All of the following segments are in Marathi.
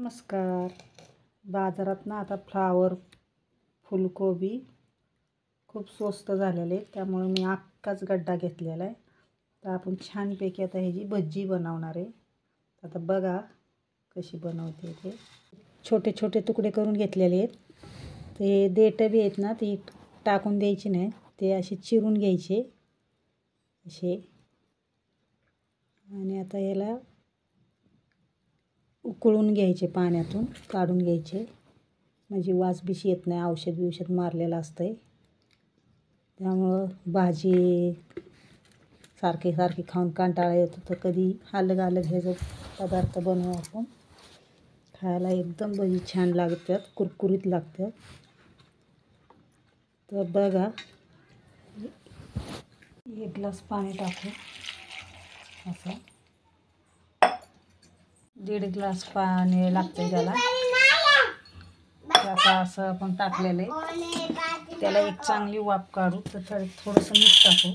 नमस्कार. बाजारात ना आता फ्लावर फुलकोबी खूप स्वस्त झालेले, त्यामुळे मी अख्खाच गड्डा घेतलेला आहे. तर आपण छानपैकी आता ह्याची भजी बनवणार आहे. आता बघा कशी बनवते ते. छोटे छोटे तुकडे करून घेतलेले आहेत. ते देठं बी आहेत ना, ती टाकून द्यायची नाही, ते असे चिरून घ्यायचे असे. आणि आता याला उकळून घ्यायचे, पाण्यातून काढून घ्यायचे, म्हणजे वास बीस येत नाही. औषध मारलेलं असतंय, त्यामुळं भाजी सारखी खाऊन कंटाळा येतो. तर कधी अलग ह्याचं पदार्थ बनवू आपण. खायला एकदम भजी छान लागतात, कुरकुरीत लागतात. तर बघा, 1 ग्लास पाणी टाकू, असं 1.5 ग्लास पाणी लागतं त्याला. आता असं आपण टाकलेलं आहे, त्याला एक चांगली वाफ काढू. तर थोडंसं मीठ टाकू,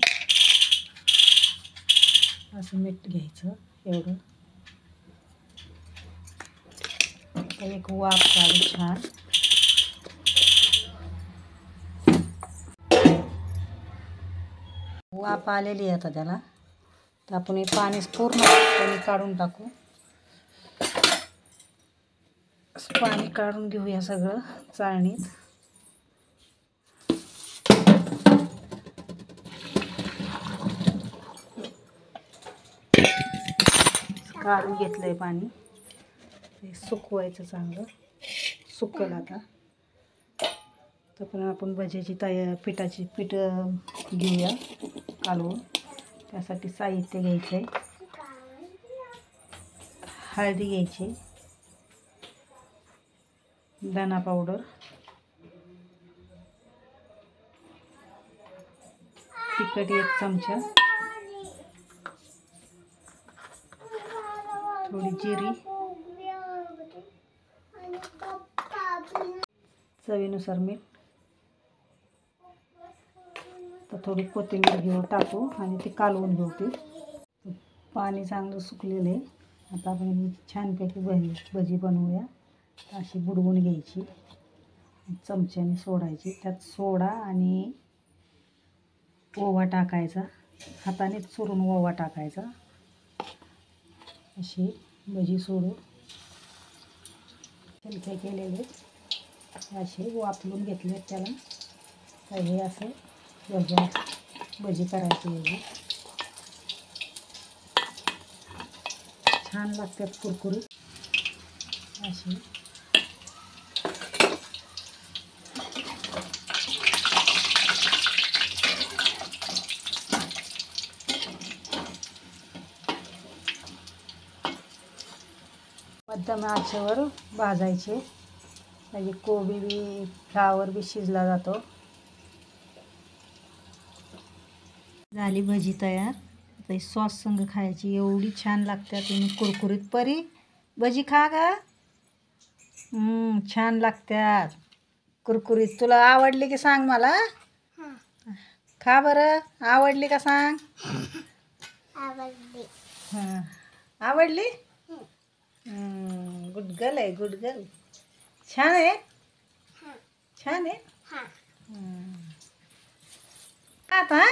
असं मीठ घ्यायचं एवढं. आता एक वाफ काढू छान. वाफ आलेली आहे आता त्याला. तर आपण हे पाणी पूर्ण काढून टाकू. पाणी काढून घेऊया सगळं चाळणीत. काढून घेतलंय पाणी. हे सुकवायचं, चांगलं सुकल आता. तर पण आपण भज्याची पीठ घेऊया कालवून. त्यासाठी साहित्य घ्यायचं आहे. हळदी घ्यायची, धना पावडर, तिखट 1 चमचा, थोडी जिरी, चवीनुसार मीठ. तर थोडी कोथिंबीर घेऊ टाकू आणि ते कालवून घेऊ. ते पाणी चांगलं सुकलेलं आहे. आता आपण छानपैकी भजी बनवूया. अशी बुडवून घ्यायची, चमच्याने सोडायची. त्यात सोडा आणि ओवा टाकायचा, हाताने चुरून ओवा टाकायचा. अशी भजी सोडू. छिलके केलेले असे वाफलून घेतले त्याला. तर हे असं भजी करायची. छान लागतात, कुरकुरीत अशी. मध्यम आचेवर भाजायचे, म्हणजे कोबी बी फ्लावर बी शिजला जातो. झाली भजी तयार. आता सॉस संग खायची, एवढी छान लागते तुम्ही कुरकुरीत. परी भजी खा गा. छान लागतात, कुरकुरीत. तुला आवडली की सांग मला. खा बरं. आवडली का सांग. आवडली. हां, आवडली. गुड गर्ल आहे, गुड गर्ल. छान आहे, छान आहे. आता